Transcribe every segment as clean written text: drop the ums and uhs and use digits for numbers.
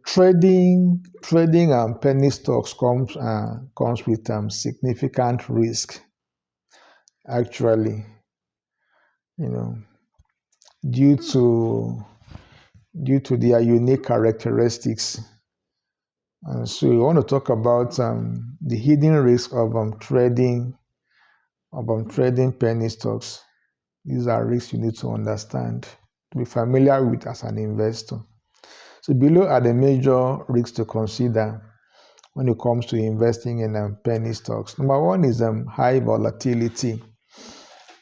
Trading penny stocks comes with significant risk. Actually, you know, due to their unique characteristics. And so, we want to talk about the hidden risk of trading penny stocks. These are risks you need to understand, to be familiar with as an investor. So below are the major risks to consider when it comes to investing in penny stocks. Number one is high volatility.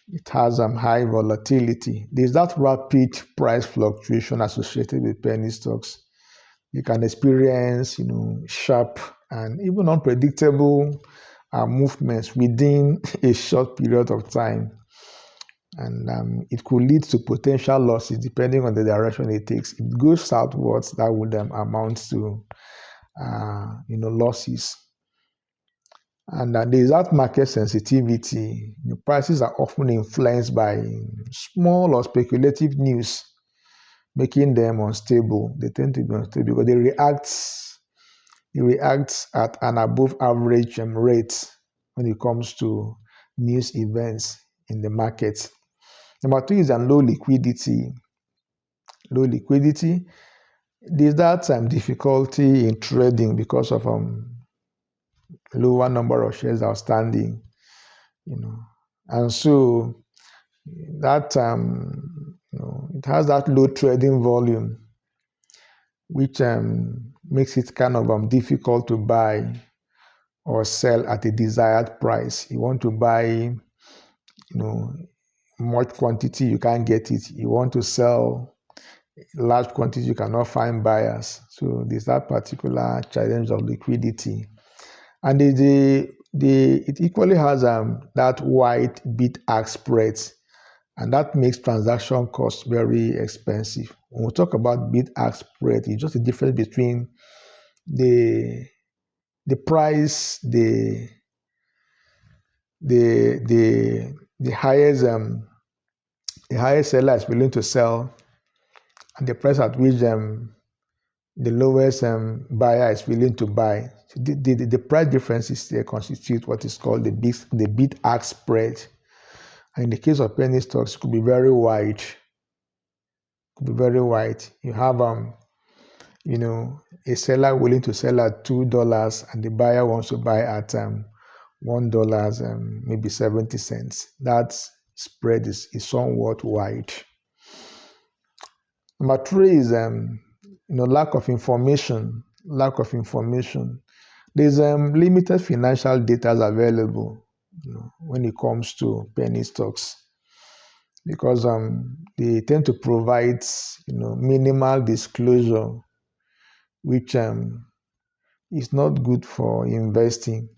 It has high volatility. There's that rapid price fluctuation associated with penny stocks. You can experience, sharp and even unpredictable movements within a short period of time. And it could lead to potential losses depending on the direction it takes. If it goes southwards, that would amount to losses. And there's that market sensitivity. The prices are often influenced by small or speculative news, making them unstable. They tend to be unstable because they react at an above average rate when it comes to news events in the market. Number two is low liquidity. Low liquidity. There's that difficulty in trading because of lower number of shares outstanding, and so that it has that low trading volume, which makes it kind of difficult to buy or sell at a desired price. You want to buy, much quantity, you can't get it. You want to sell large quantity, you cannot find buyers. So there's that particular challenge of liquidity. And it equally has that wide bid-ask spread, and that makes transaction costs very expensive. When we talk about bid-ask spread, it's just the difference between the price the highest seller is willing to sell, and the price at which the lowest buyer is willing to buy. So the price differences there constitute what is called the bid-ask spread. And in the case of penny stocks, it could be very wide. You have a seller willing to sell at $2, and the buyer wants to buy at $1, maybe 70 cents. That spread is somewhat wide. Number three is lack of information. There's limited financial data available when it comes to penny stocks, because they tend to provide minimal disclosure, which is not good for investing.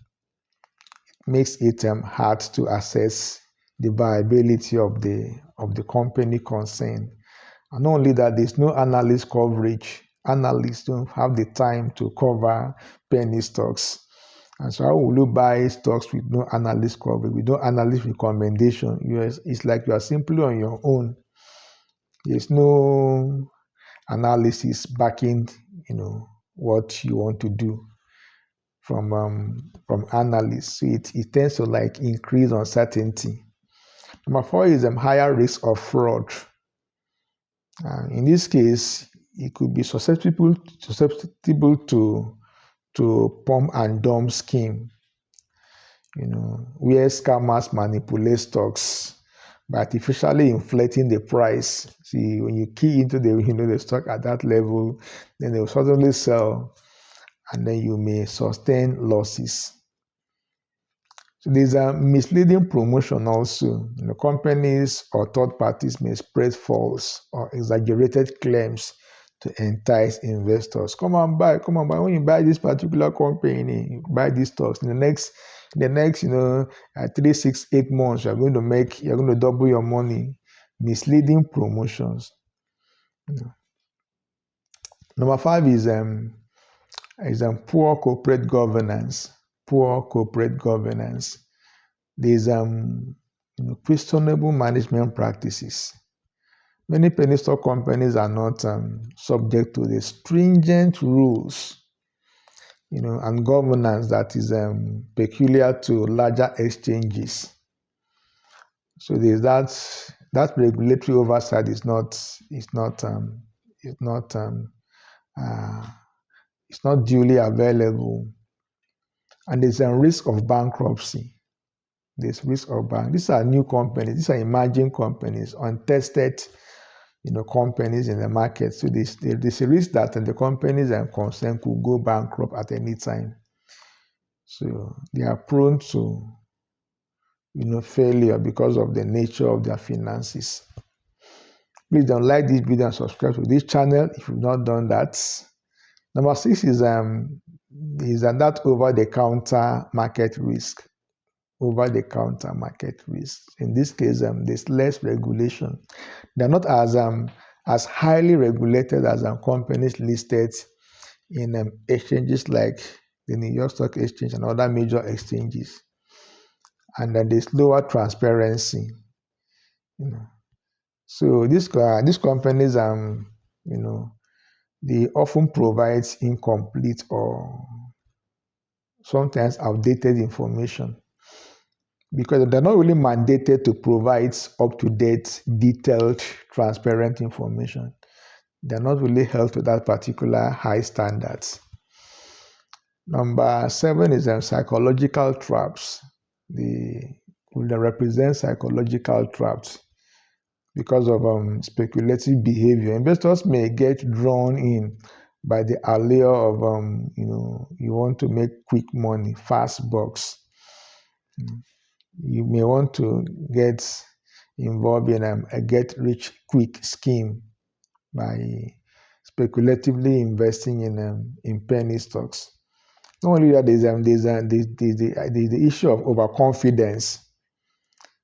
It makes it hard to assess the viability of the company concerned. And not only that, there's no analyst coverage. Analysts don't have the time to cover penny stocks. And so how will you buy stocks with no analyst coverage, with no analyst recommendation? It's like you are simply on your own. There's no analysis backing, what you want to do from analysts. So it tends to increase uncertainty. Number four is higher risk of fraud. In this case, it could be susceptible to pump and dump scheme, where scammers manipulate stocks by artificially inflating the price. See, when you key into the stock at that level, then they will suddenly sell, and then you may sustain losses. So there's a misleading promotion also. Companies or third parties may spread false or exaggerated claims to entice investors. Come on buy. When you buy this particular company, you buy these stocks. In the next 3, 6, 8 months, you're going to double your money. Misleading promotions. Number 5 is poor corporate governance. There's questionable management practices. Many penny stock companies are not subject to the stringent rules, and governance that is peculiar to larger exchanges. So there's that regulatory oversight is not uh, it's not duly available, and there's a risk of bankruptcy. There's risk of bank. These are new companies. These are emerging companies, untested, companies in the market. So there's a risk that the companies and concerned could go bankrupt at any time. So they are prone to, failure because of the nature of their finances. Please don't like this video and subscribe to this channel if you've not done that. Number 6 is that over-the-counter market risk. Over-the-counter market risk. In this case, there's less regulation. They're not as highly regulated as companies listed in exchanges like the New York Stock Exchange and other major exchanges. And then there's lower transparency. So these companies, they often provide incomplete or sometimes outdated information because they're not really mandated to provide up-to-date, detailed, transparent information. They're not really held to that particular high standards. Number 7 is psychological traps. They represent psychological traps because of speculative behavior. Investors may get drawn in by the allure of you want to make quick money, fast bucks. You may want to get involved in a get rich quick scheme by speculatively investing in penny stocks. Not only that, there's the issue of overconfidence.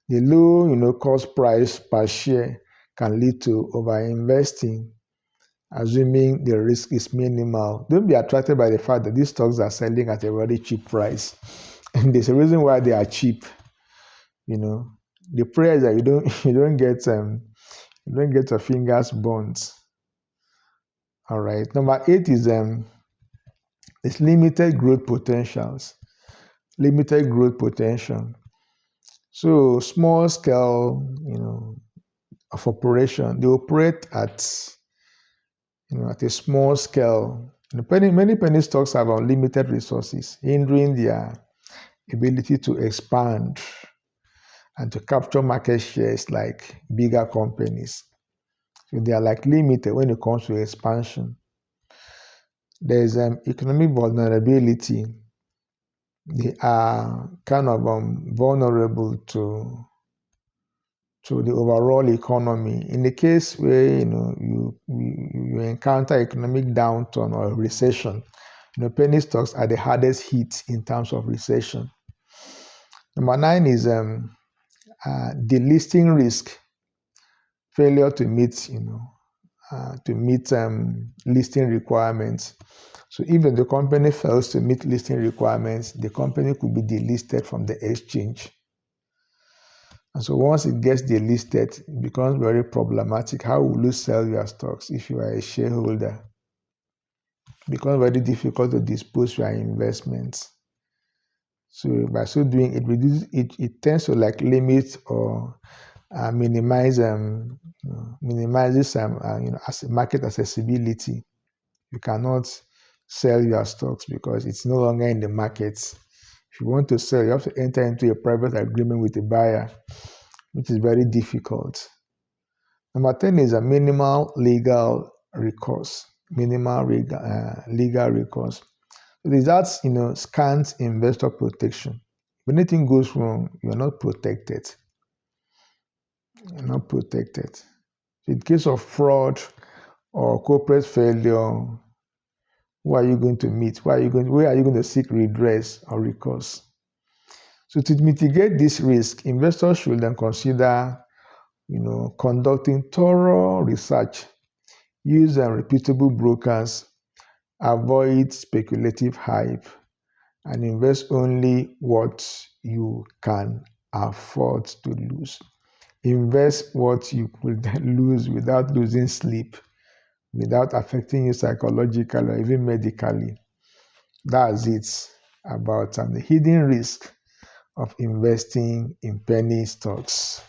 The low, cost price per share can lead to overinvesting, assuming the risk is minimal. Don't be attracted by the fact that these stocks are selling at a very cheap price. And there's a reason why they are cheap. The prayer is that you don't get your fingers burnt. All right. Number 8 is limited growth potentials. Limited growth potential. So small scale, of operation, they operate at a small scale. Many penny stocks have unlimited resources, hindering their ability to expand and to capture market shares like bigger companies. So they are limited when it comes to expansion. There's economic vulnerability. They are kind of vulnerable to the overall economy. In the case where you encounter economic downturn or recession, penny stocks are the hardest hit in terms of recession. Number 9 is delisting risk, failure to meet listing requirements. So even the company fails to meet listing requirements, the company could be delisted from the exchange. And so once it gets delisted, it becomes very problematic. How will you sell your stocks if you are a shareholder? It becomes very difficult to dispose your investments. So by so doing, it tends to limit or minimizes market accessibility. You cannot sell your stocks because it's no longer in the market. If you want to sell, you have to enter into a private agreement with the buyer, which is very difficult. Number 10 is a minimal legal recourse. Minimal legal recourse. So that's scant investor protection. If anything goes wrong, you're not protected. You're not protected. In case of fraud or corporate failure, who are you going to meet? Where are you going to seek redress or recourse? So to mitigate this risk, investors should then consider, conducting thorough research, use reputable brokers, avoid speculative hype, and invest only what you can afford to lose. Invest what you could lose without losing sleep, without affecting you psychologically or even medically. That's it about the hidden risk of investing in penny stocks.